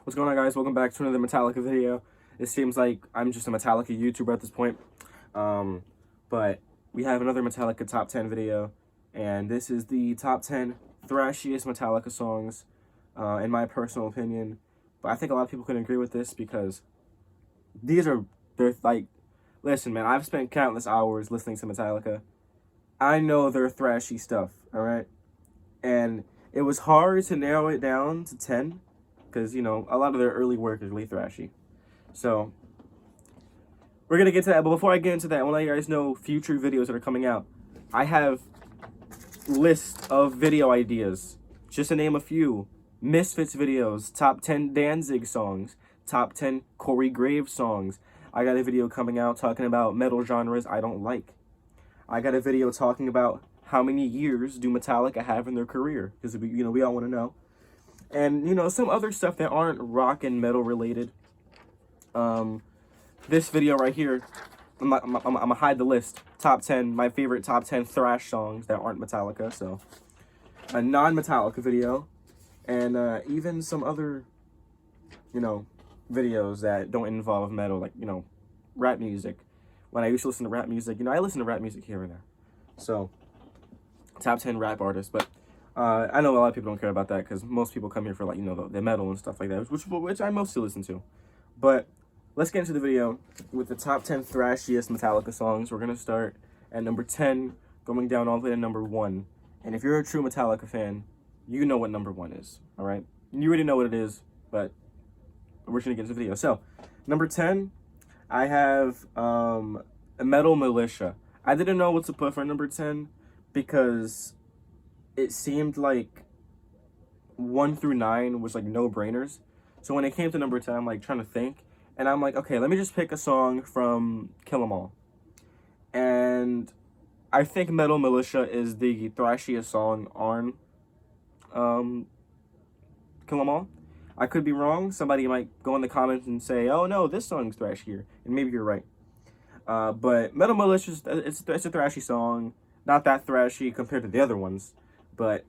What's going on, guys? Welcome back to another Metallica video. It seems like I'm just a Metallica YouTuber at this point. But we have another Metallica top 10 video, and this is the top 10 thrashiest Metallica songs, in my personal opinion. But I think a lot of people can agree with this because they're like, listen, man, I've spent countless hours listening to Metallica. I know they're thrashy stuff, alright? And it was hard to narrow it down to 10 because, you know, a lot of their early work is really thrashy. So, we're going to get to that. But before I get into that, I want to let you guys know future videos that are coming out. I have lists of video ideas. Just to name a few. Misfits videos, top 10 Danzig songs, top 10 Corey Graves songs. I got a video coming out talking about metal genres I don't like. I got a video talking about how many years do Metallica have in their career, because we all want to know. And some other stuff that aren't rock and metal related. This video right here, I'm gonna hide the list. Top 10, my favorite top 10 thrash songs that aren't Metallica. So a non-Metallica video, and even some other videos that don't involve metal, like rap music. When I used to listen to rap music, I listen to rap music here and there. So top 10 rap artists, but I know a lot of people don't care about that because most people come here for the metal and stuff like that, which I mostly listen to. But let's get into the video with the top 10 thrashiest Metallica songs. We're gonna start at number 10, going down all the way to number 1. And if you're a true Metallica fan, you know what number 1 is. All right, you already know what it is, but we're just gonna get into the video. So number 10, I have Metal Militia. I didn't know what to put for number 10 because it seemed like 1 through 9 was like no-brainers. So when it came to number 10, I'm like trying to think, and I'm like, okay, let me just pick a song from Kill 'Em All. And I think Metal Militia is the thrashiest song on Kill 'Em All. I could be wrong. Somebody might go in the comments and say, oh no, this song's thrashier, and maybe you're right. But Metal Militia, it's a thrashy song. Not that thrashy compared to the other ones, but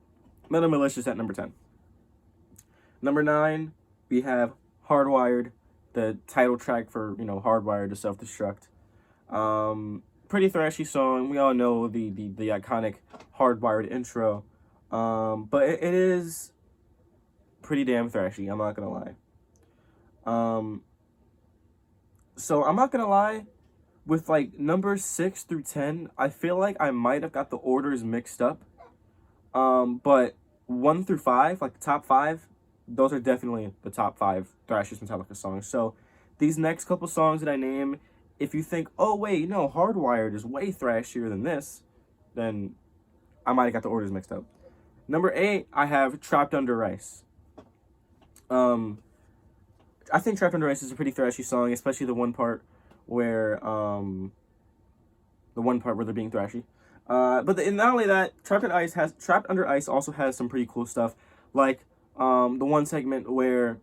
Metal Militia's at number 10. Number 9, we have Hardwired, the title track for, Hardwired to Self-Destruct. Pretty thrashy song. We all know the iconic Hardwired intro. But it is pretty damn thrashy, I'm not gonna lie. So I'm not gonna lie, with like numbers 6 through 10, I feel like I might have got the orders mixed up. But 1 through 5, like the top 5, those are definitely the top 5 thrashiest Metallica songs. So these next couple songs that I name, if you think, oh wait, no, Hardwired is way thrashier than this, then I might have got the orders mixed up. Number 8, I have Trapped Under Ice. I think Trapped Under Ice is a pretty thrashy song, especially the one part where they're being thrashy. But not only that, Trapped Under Ice also has some pretty cool stuff, like the one segment where,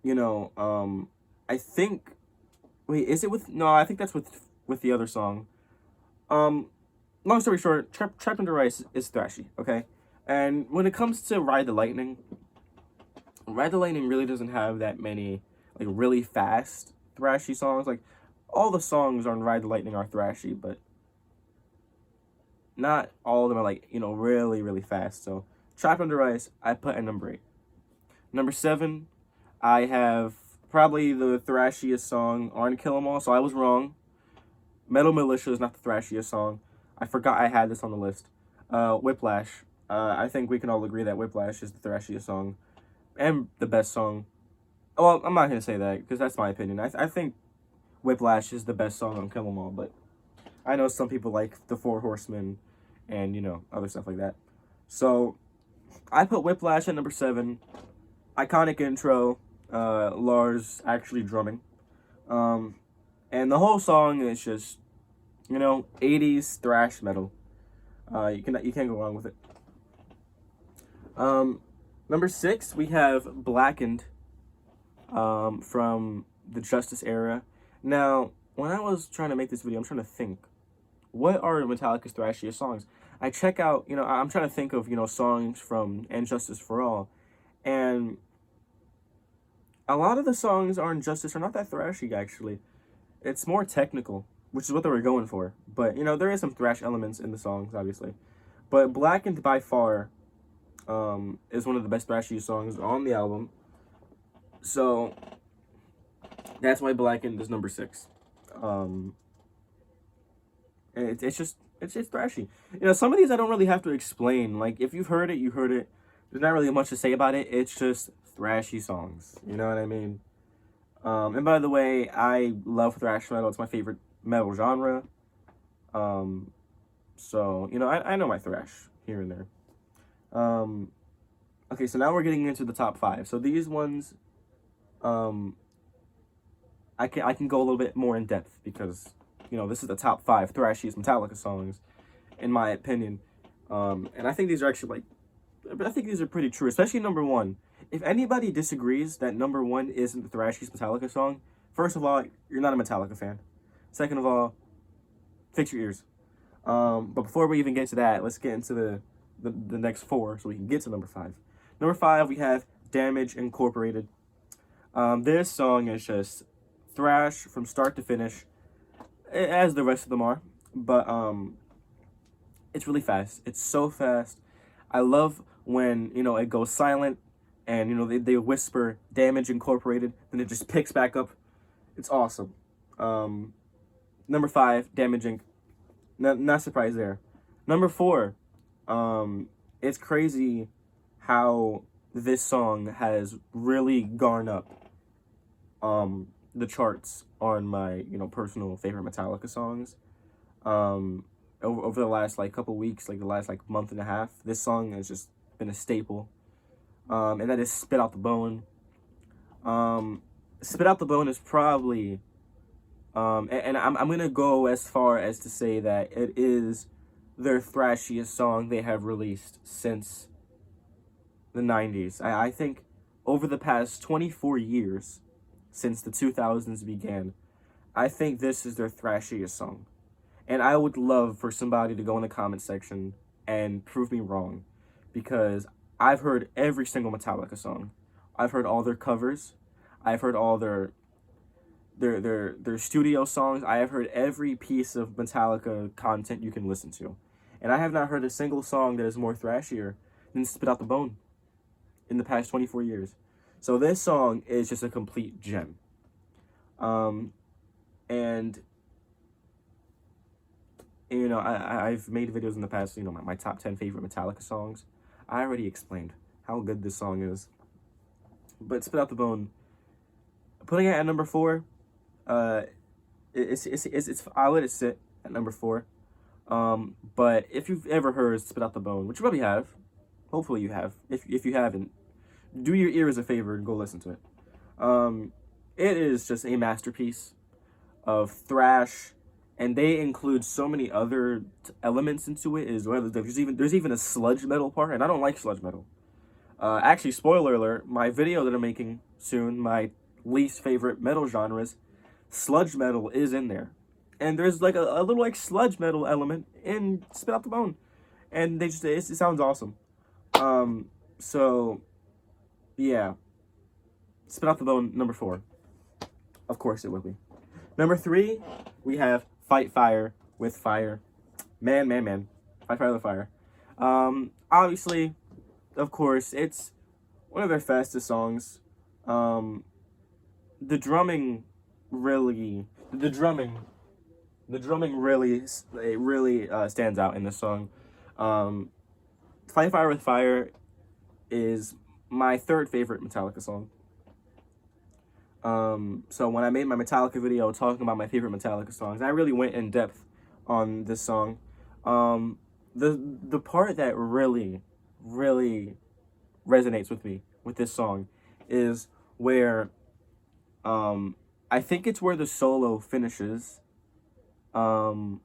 I think, wait, is it with? No, I think that's with the other song. Long story short, Trapped Under Ice is thrashy, okay? And when it comes to Ride the Lightning really doesn't have that many like really fast thrashy songs. Like all the songs on Ride the Lightning are thrashy, but not all of them are like, really, really fast. So Trapped Under Ice, I put at number 8. Number 7, I have probably the thrashiest song on Kill 'Em All, so I was wrong. Metal Militia is not the thrashiest song. I forgot I had this on the list. Whiplash. I think we can all agree that Whiplash is the thrashiest song and the best song. Well, I'm not going to say that because that's my opinion. I think Whiplash is the best song on Kill 'Em All, but I know some people like the Four Horsemen and, other stuff like that. So I put Whiplash at number 7. Iconic intro, Lars actually drumming. And the whole song is just, 80s thrash metal. You can't go wrong with it. Number 6, we have Blackened, from the Justice era. Now, when I was trying to make this video, I'm trying to think, what are Metallica's thrashiest songs? I check out, I'm trying to think of, songs from And Justice for All. And a lot of the songs on Justice are not that thrashy, actually. It's more technical, which is what they were going for. But, you know, there is some thrash elements in the songs, obviously. But Blackened, by far, is one of the best thrashy songs on the album. So, that's why Blackened is number 6. And it's just thrashy. You know, some of these I don't really have to explain. Like, if you've heard it, you heard it. There's not really much to say about it. It's just thrashy songs. You know what I mean? And by the way, I love thrash metal. It's my favorite metal genre. So, you know, I know my thrash here and there. Okay, so now we're getting into the top 5. So these ones, I can go a little bit more in depth because, you know, this is the top 5 thrashiest Metallica songs, in my opinion. And I think these are actually, I think these are pretty true, especially number 1. If anybody disagrees that number 1 isn't the thrashiest Metallica song, first of all, you're not a Metallica fan. Second of all, fix your ears. But before we even get to that, let's get into the next 4 so we can get to number 5. Number 5, we have Damage Incorporated. This song is just thrash from start to finish, as the rest of them are. But it's really fast. It's so fast. I love when, you know, it goes silent and, you know, they whisper Damage Incorporated, then it just picks back up. It's awesome. Number 5, Damage Inc. Not surprised there. Number 4, it's crazy how this song has really gone up the charts on my, you know, personal favorite Metallica songs. Over the last like couple weeks, like the last like month and a half, this song has just been a staple. And that is Spit Out the Bone. Spit Out the Bone is probably and I'm gonna go as far as to say that it is their thrashiest song they have released since the 90s. I think over the past 24 years, since the 2000s began, I think this is their thrashiest song. And I would love for somebody to go in the comment section and prove me wrong, because I've heard every single Metallica song. I've heard all their covers. I've heard all their studio songs. I have heard every piece of Metallica content you can listen to. And I have not heard a single song that is more thrashier than Spit Out the Bone in the past 24 years. So this song is just a complete gem. And you know, I've made videos in the past, you know, my top 10 favorite Metallica songs. I already explained how good this song is. But Spit Out the Bone, putting it at number 4, I'll let it sit at number 4. But if you've ever heard Spit Out the Bone, which you probably have, hopefully you have. If you haven't, do your ears a favor and go listen to it. It is just a masterpiece of thrash, and they include so many other elements into it as well. There's even a sludge metal part, and I don't like sludge metal. Actually, spoiler alert, my video that I'm making soon, my least favorite metal genres, sludge metal is in there. And there's like a little like sludge metal element in Spit Out the Bone. And it sounds awesome. So yeah. Spit Out the Bone, number 4. Of course it will be. Number 3, we have Fight Fire with Fire. Man. Fight Fire with Fire. Obviously, of course, it's one of their fastest songs. The drumming really stands out in this song. Fight Fire with Fire is my 3rd favorite Metallica song. So when I made my Metallica video talking about my favorite Metallica songs, I really went in depth on this song. The part that really resonates with me with this song is where I think it's where the solo finishes. And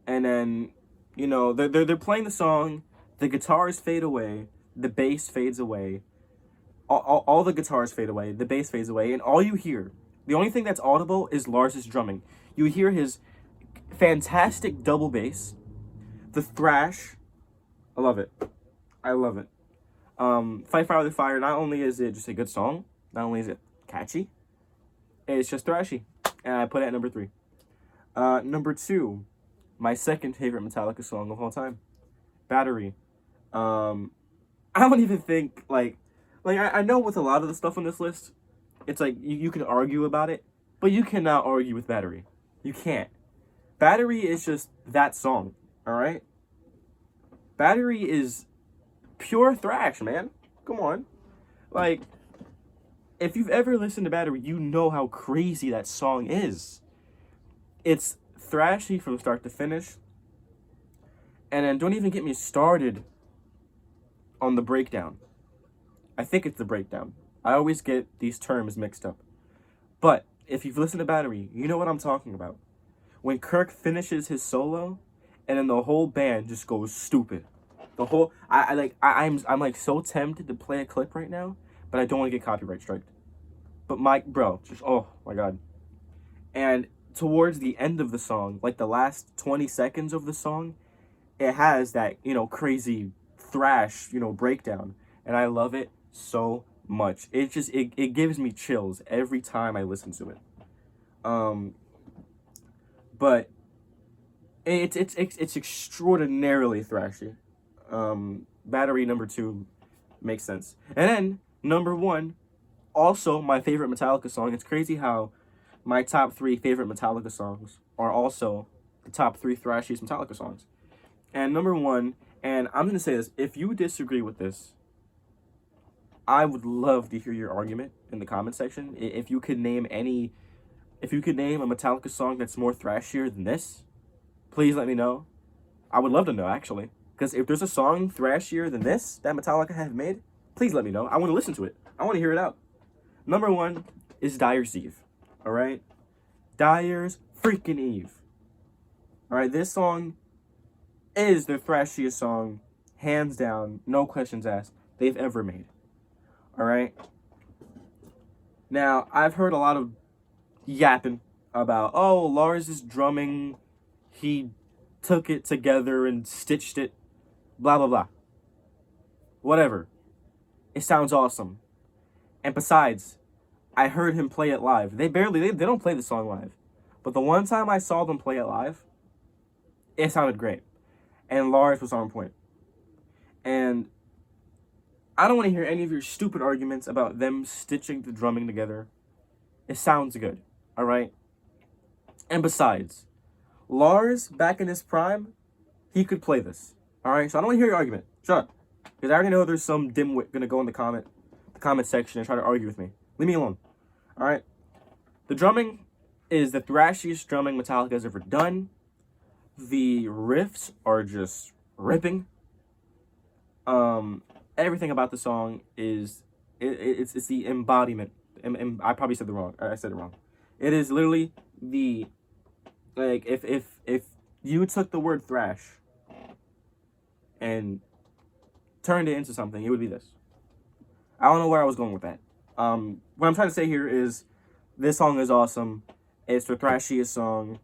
then, you know, they're playing the song, the guitars fade away, the bass fades away, all the guitars fade away, the bass fades away, and all you hear, the only thing that's audible is Lars's drumming. You hear his fantastic double bass, the thrash. I love it. I love it. Fight Fire with Fire, not only is it just a good song, Not only is it catchy, it's just thrashy. And I put it at number 3. Number 2, my second favorite Metallica song of all time, Battery. I don't even think, I know with a lot of the stuff on this list, it's like, you can argue about it, but you cannot argue with Battery. You can't. Battery is just that song, alright? Battery is pure thrash, man. Come on. Like, if you've ever listened to Battery, you know how crazy that song is. It's thrashy from start to finish. And then don't even get me started on the breakdown. I think it's the breakdown. I always get these terms mixed up. But if you've listened to Battery, you know what I'm talking about. When Kirk finishes his solo, and then the whole band just goes stupid. The whole I'm like so tempted to play a clip right now, but I don't want to get copyright striked. But oh my god. And towards the end of the song, like the last 20 seconds of the song, it has that, crazy thrash, breakdown. And I love it so much. It gives me chills every time I listen to it. But it's extraordinarily thrashy. Battery number 2 makes sense. And then number 1, also my favorite Metallica song. It's crazy how my top 3 favorite Metallica songs are also the top 3 thrashiest Metallica songs. And number 1, and I'm going to say this, if you disagree with this, I would love to hear your argument in the comment section. If you could name a Metallica song that's more thrashier than this, please let me know. I would love to know, actually. Because if there's a song thrashier than this that Metallica have made, please let me know. I want to listen to it. I want to hear it out. Number 1 is Dyer's Eve. Alright? Dyer's freaking Eve. Alright, this song is the thrashiest song, hands down, no questions asked, they've ever made. Alright? Now, I've heard a lot of yapping about, oh, Lars' drumming, he took it together and stitched it, blah, blah, blah. Whatever. It sounds awesome. And besides, I heard him play it live. They don't play the song live. But the one time I saw them play it live, it sounded great. And Lars was on point. And I don't want to hear any of your stupid arguments about them stitching the drumming together. It sounds good, alright? And besides, Lars, back in his prime, he could play this, alright? So I don't want to hear your argument. Shut up. Because I already know there's some dimwit going to go in the comment section and try to argue with me. Leave me alone, alright? The drumming is the thrashiest drumming Metallica has ever done. The riffs are just ripping. Everything about the song is it's the embodiment. I probably said I said it wrong. It is literally the, like, if you took the word thrash and turned it into something, it would be this. I don't know where I was going with that. What I'm trying to say here is this song is awesome. It's the thrashiest song.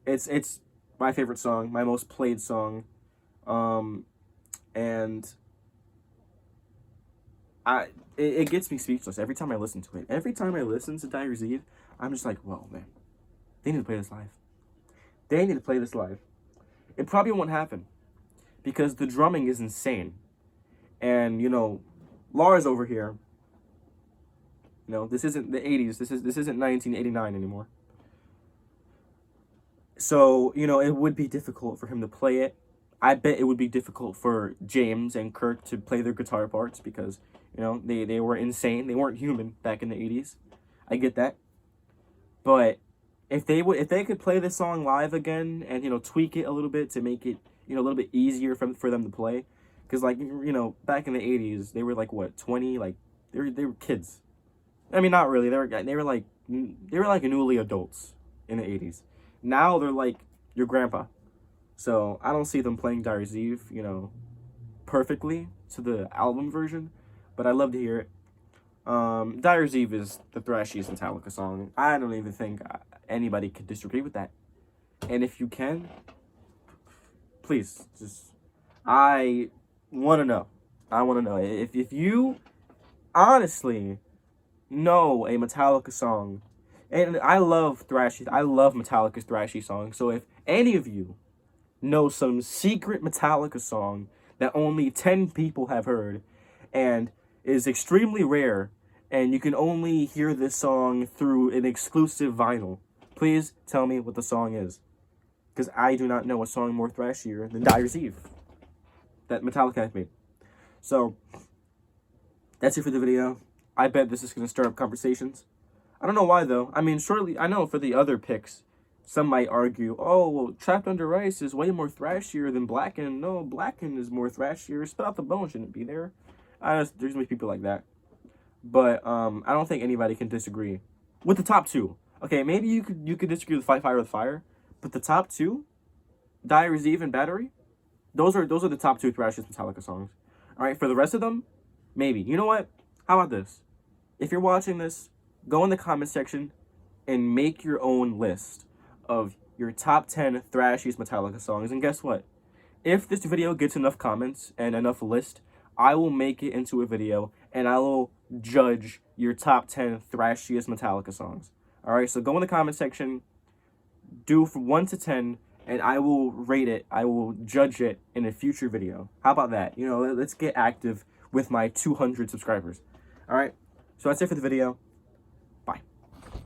It's my favorite song, my most played song. And it gets me speechless every time I listen to it. Every time I listen to Dyer's Eve, I'm just like, whoa, man. They need to play this live. They need to play this live. It probably won't happen because the drumming is insane. And, Lars over here, this isn't the 80s. This isn't 1989 anymore. So, it would be difficult for him to play it. I bet it would be difficult for James and Kirk to play their guitar parts because, they were insane. They weren't human back in the 80s. I get that. But if they could play this song live again and, tweak it a little bit to make it, a little bit easier for them to play. Because, back in the 80s, they were, 20? They were kids. I mean, not really. They were like newly adults in the 80s. Now they're like your grandpa. So I don't see them playing Dyer's Eve, perfectly to the album version. But I love to hear it. Dyer's Eve is the thrashiest Metallica song. I don't even think anybody could disagree with that. And if you can, please, I want to know. I want to know. If you honestly know a Metallica song, and I love Thrashiest. I love Metallica's Thrashy song. So if any of you know some secret Metallica song that only 10 people have heard and is extremely rare, and you can only hear this song through an exclusive vinyl, please tell me what the song is. Because I do not know a song more thrashier than Dyer's Eve that Metallica has made. So, that's it for the video. I bet this is going to stir up conversations. I don't know why, though. I mean, surely, I know for the other picks, some might argue, oh, well, Trapped Under Ice is way more thrashier than Blackened. No, Blackened is more thrashier. Spit Out the Bone shouldn't be there. There's going to be people like that. But I don't think anybody can disagree with the top two. Okay, maybe you could disagree with Fight Fire with Fire, but the top two, Dyer's Eve and Battery, those are the top two thrashiest Metallica songs. All right, for the rest of them, maybe. You know what? How about this? If you're watching this, go in the comment section and make your own list of your top 10 thrashiest Metallica songs. And guess what? If this video gets enough comments and enough list, I will make it into a video and I will judge your top 10 thrashiest Metallica songs. All right, so go in the comment section, do from 1 to 10, and I will rate it. I will judge it in a future video. How about that? You know, let's get active with my 200 subscribers. All right, so that's it for the video.